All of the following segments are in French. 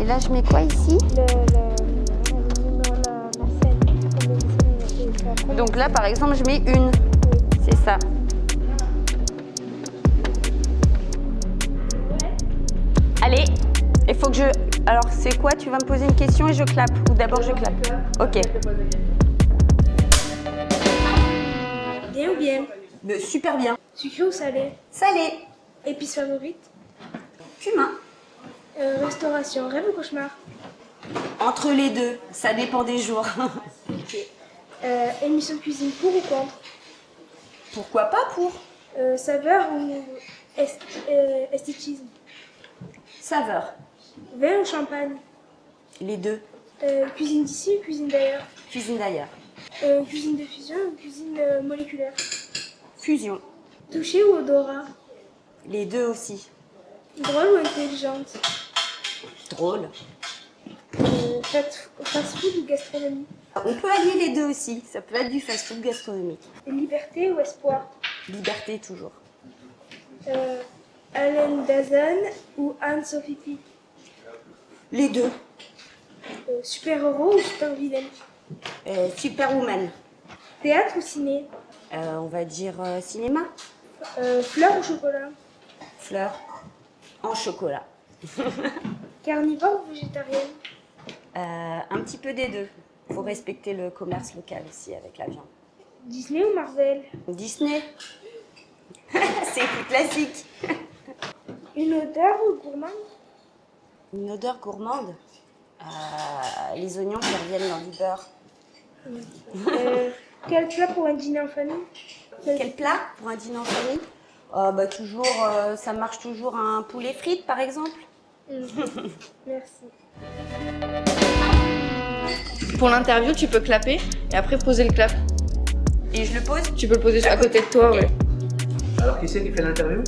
là, je mets quoi ici? La scène. Combien de scènes il y a fait, après, Donc là, par exemple, je mets une. oui. C'est ça. Allez, il faut que je... Alors, c'est quoi? Tu vas me poser une question et je clappe? Ou d'abord je clappe? Ok. Bien ou bien? Super bien. Sucré ou salé? Salé. Épice favorite? Cumin. Restauration, rêve ou cauchemar? Entre les deux, ça dépend des jours. Émission de cuisine pour ou contre? Pourquoi pas pour? Saveur ou esthétisme? Saveur. Vin ou champagne? Les deux. Cuisine d'ici ou cuisine d'ailleurs? Cuisine d'ailleurs. Cuisine de fusion ou cuisine moléculaire? Fusion. Toucher ou odorat? Les deux aussi. Drôle ou intelligente? Drôle. Fast-food ou gastronomie? On peut allier les deux aussi. Ça peut être du fast-food gastronomique. Liberté ou espoir? Liberté toujours. Alain Dazan ou Anne-Sophie Pic? Les deux. Super-héros ou super-vilaine? Superwoman. Théâtre ou ciné? On va dire cinéma. Fleur ou chocolat? Fleur. En chocolat. Carnivore ou végétarienne? Un petit peu des deux. Il faut respecter le commerce local aussi avec la viande. Disney ou Marvel? Disney. C'est plus classique. Une odeur ou gourmande? Une odeur gourmande. Les oignons qui reviennent dans du beurre. Quel plat pour un dîner en famille? Quel plat pour un dîner en famille? Toujours, ça marche toujours un poulet frites par exemple. Merci. Pour l'interview, tu peux clapper et après poser le clap. Et je le pose? Tu peux le poser à côté de toi, ouais. Alors, qui c'est qui fait l'interview?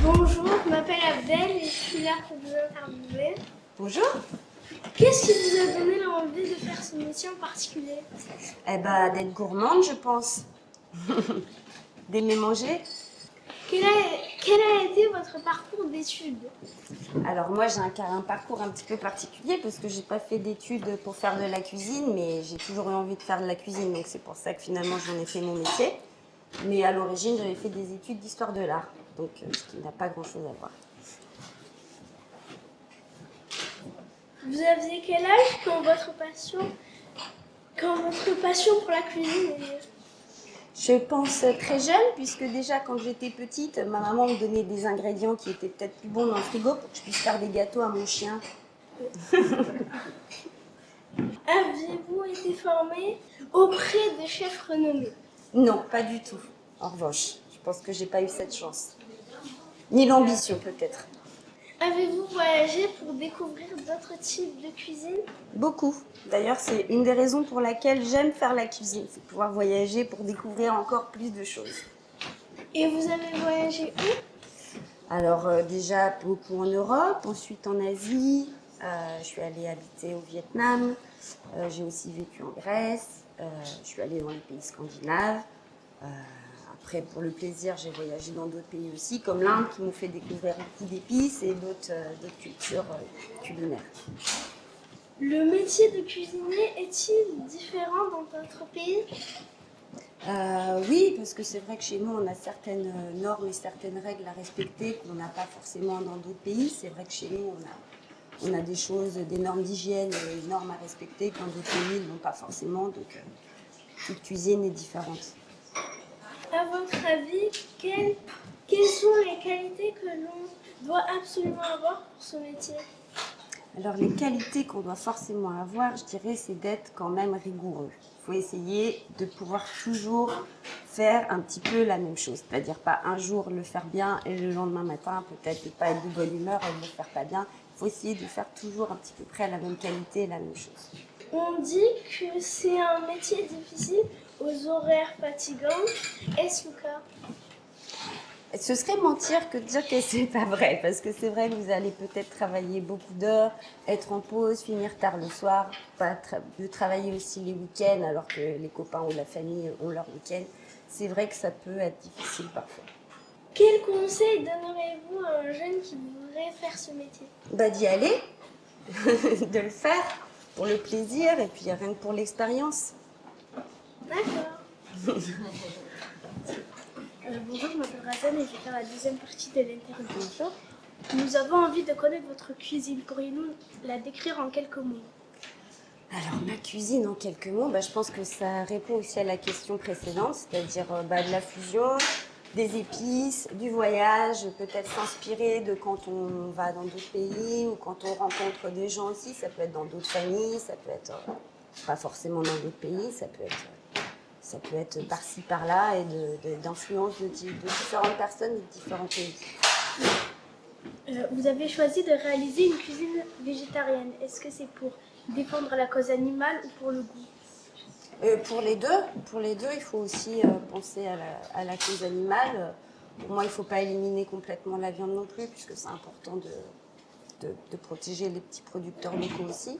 Bonjour, je m'appelle Abdel et je suis là pour vous interviewer. Bonjour. Qu'est-ce qui vous a donné l'envie de faire ce métier en particulier? D'être gourmande, je pense. D'aimer manger. Quel a été votre parcours d'études? Alors moi j'ai un parcours un petit peu particulier parce que j'ai pas fait d'études pour faire de la cuisine, mais j'ai toujours eu envie de faire de la cuisine, donc c'est pour ça que finalement j'en ai fait mon métier. Mais à l'origine j'avais fait des études d'histoire de l'art, donc ce qui n'a pas grand chose à voir. Vous aviez quel âge quand votre passion pour la cuisine est née? Je pense très jeune, puisque déjà quand j'étais petite, ma maman me donnait des ingrédients qui étaient peut-être plus bons dans le frigo pour que je puisse faire des gâteaux à mon chien. Avez-vous été formé auprès de chefs renommés? Non, pas du tout. En revanche, je pense que j'ai pas eu cette chance. Ni l'ambition peut-être. Avez-vous voyagé pour découvrir d'autres types de cuisine? Beaucoup. D'ailleurs, c'est une des raisons pour laquelle j'aime faire la cuisine, c'est pouvoir voyager pour découvrir encore plus de choses. Et vous avez voyagé où? Alors déjà beaucoup en Europe, ensuite en Asie, je suis allée habiter au Vietnam, j'ai aussi vécu en Grèce, je suis allée dans les pays scandinaves. Après, pour le plaisir, j'ai voyagé dans d'autres pays aussi, comme l'Inde, qui m'ont fait découvrir beaucoup d'épices et d'autres cultures culinaires. Le métier de cuisinier est-il différent dans votre pays? Oui, parce que c'est vrai que chez nous, on a certaines normes et certaines règles à respecter qu'on n'a pas forcément dans d'autres pays. C'est vrai que chez nous, on a des choses, des normes d'hygiène, des normes à respecter quand d'autres pays n'ont pas forcément. Donc, toute cuisine est différente. À votre avis, quelles sont les qualités que l'on doit absolument avoir pour ce métier? Alors, les qualités qu'on doit forcément avoir, je dirais, c'est d'être quand même rigoureux. Il faut essayer de pouvoir toujours faire un petit peu la même chose. C'est-à-dire pas un jour le faire bien et le lendemain matin, peut-être ne pas être de bonne humeur et ne le faire pas bien. Il faut essayer de faire toujours un petit peu près la même qualité et la même chose. On dit que c'est un métier difficile aux horaires fatigants. Est-ce le cas? Ce serait mentir que de dire que c'est pas vrai, parce que c'est vrai que vous allez peut-être travailler beaucoup d'heures, être en pause, finir tard le soir, de travailler aussi les week-ends alors que les copains ou la famille ont leur week-end. C'est vrai que ça peut être difficile parfois. Quel conseil donnerez-vous à un jeune qui voudrait faire ce métier? Bah, d'y aller, de le faire pour le plaisir et puis rien que pour l'expérience. D'accord. Bonjour, je m'appelle Razan et je vais faire la deuxième partie de l'interview. Nous avons envie de connaître votre cuisine. Pourriez-nous la décrire en quelques mots? Alors, ma cuisine en quelques mots, bah, je pense que ça répond aussi à la question précédente, c'est-à-dire de la fusion, des épices, du voyage, peut-être s'inspirer de quand on va dans d'autres pays ou quand on rencontre des gens aussi. Ça peut être dans d'autres familles, ça peut être pas forcément dans d'autres pays, ça peut être par-ci par-là et d'influence de différentes personnes de différents pays. Vous avez choisi de réaliser une cuisine végétarienne. Est-ce que c'est pour défendre la cause animale ou pour le goût? Pour les deux, il faut aussi penser à la cause animale. Pour moi, il ne faut pas éliminer complètement la viande non plus, puisque c'est important de protéger les petits producteurs locaux aussi.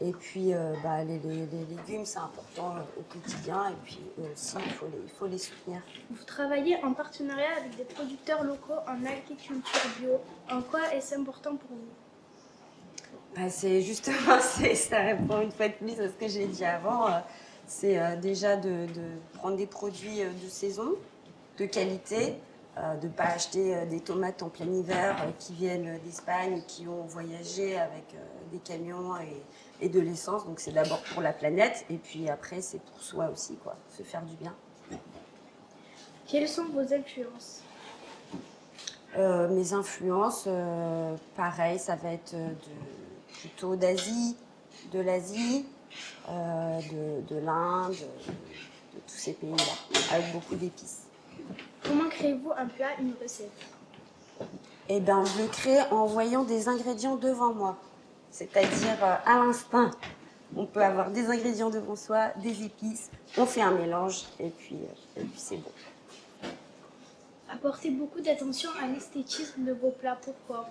Et puis, les légumes, c'est important au quotidien. Et puis, eux aussi, il faut les soutenir. Vous travaillez en partenariat avec des producteurs locaux en agriculture bio. En quoi est-ce important pour vous? C'est justement, ça répond une fois de plus à ce que j'ai dit avant. C'est déjà de prendre des produits de saison, de qualité, de ne pas acheter des tomates en plein hiver qui viennent d'Espagne, qui ont voyagé avec des camions et de l'essence. Donc c'est d'abord pour la planète et puis après c'est pour soi aussi, quoi, se faire du bien. Quelles sont vos influences? Mes influences, pareil, ça va être plutôt d'Asie, de l'Asie, de l'Inde, de tous ces pays-là, avec beaucoup d'épices. Comment créez-vous un plat, une recette? Eh bien, je le crée en voyant des ingrédients devant moi, c'est-à-dire à l'instinct. On peut avoir des ingrédients devant soi, des épices, on fait un mélange et puis c'est bon. Apportez beaucoup d'attention à l'esthétisme de vos plats. Pourquoi?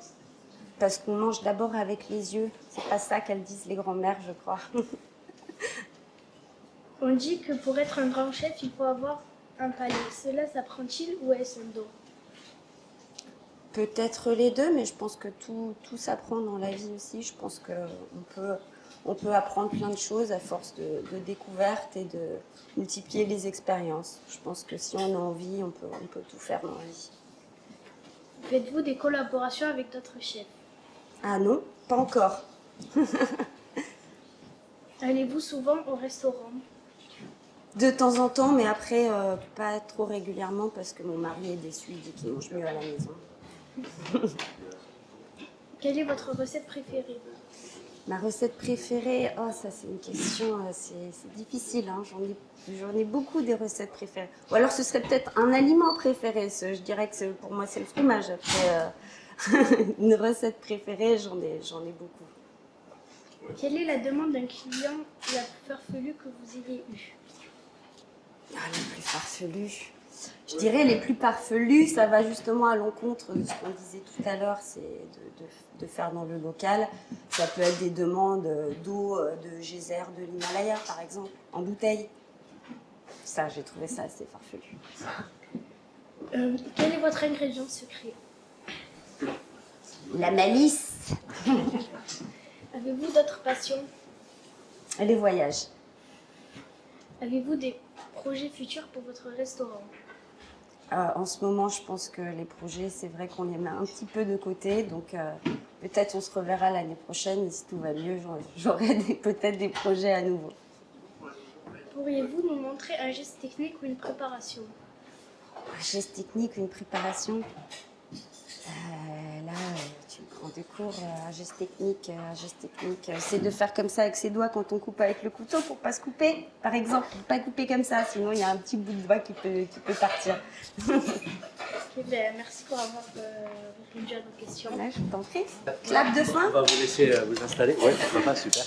Parce qu'on mange d'abord avec les yeux. C'est pas ça qu'elles disent les grands-mères, je crois. On dit que pour être un grand chef, il faut avoir un palais. Cela s'apprend-il ou est-ce un don? Peut-être les deux, mais je pense que tout s'apprend dans la vie aussi. Je pense qu'on peut apprendre plein de choses à force de découvertes et de multiplier les expériences. Je pense que si on a envie, on peut tout faire dans la vie. Faites-vous des collaborations avec d'autres chefs? Ah non, pas encore. Allez-vous souvent au restaurant? De temps en temps, mais après, pas trop régulièrement parce que mon mari est déçu, il dit qu'il mange mieux à la maison. Quelle est votre recette préférée? Ma recette préférée, oh ça c'est une question, c'est difficile, hein. J'en ai beaucoup des recettes préférées. Ou alors ce serait peut-être un aliment préféré, je dirais que pour moi c'est le fromage. Après, une recette préférée, j'en ai beaucoup. Quelle est la demande d'un client la plus farfelue que vous ayez eue? Ah, les plus farfelus. Je dirais les plus farfelus, ça va justement à l'encontre de ce qu'on disait tout à l'heure, c'est de faire dans le local. Ça peut être des demandes d'eau, de geyser de l'Himalaya par exemple, en bouteille. Ça, j'ai trouvé ça assez farfelu. Quel est votre ingrédient secret? La malice. Avez-vous d'autres passions? Les voyages. Avez-vous des projets futurs pour votre restaurant? En ce moment, je pense que les projets, c'est vrai qu'on les met un petit peu de côté. Donc, peut-être on se reverra l'année prochaine. Et si tout va mieux, j'aurai peut-être des projets à nouveau. Pourriez-vous nous montrer un geste technique ou une préparation? Un geste technique ou une préparation? Là, tu me prends de court. Un geste technique, c'est de faire comme ça avec ses doigts quand on coupe avec le couteau pour pas se couper, par exemple. Pour pas couper comme ça, sinon il y a un petit bout de doigt qui peut partir. Okay, merci pour avoir répondu à nos questions. Là, je t'en prie. Clap de fin. On va vous laisser vous installer. Oui, pourquoi pas, super.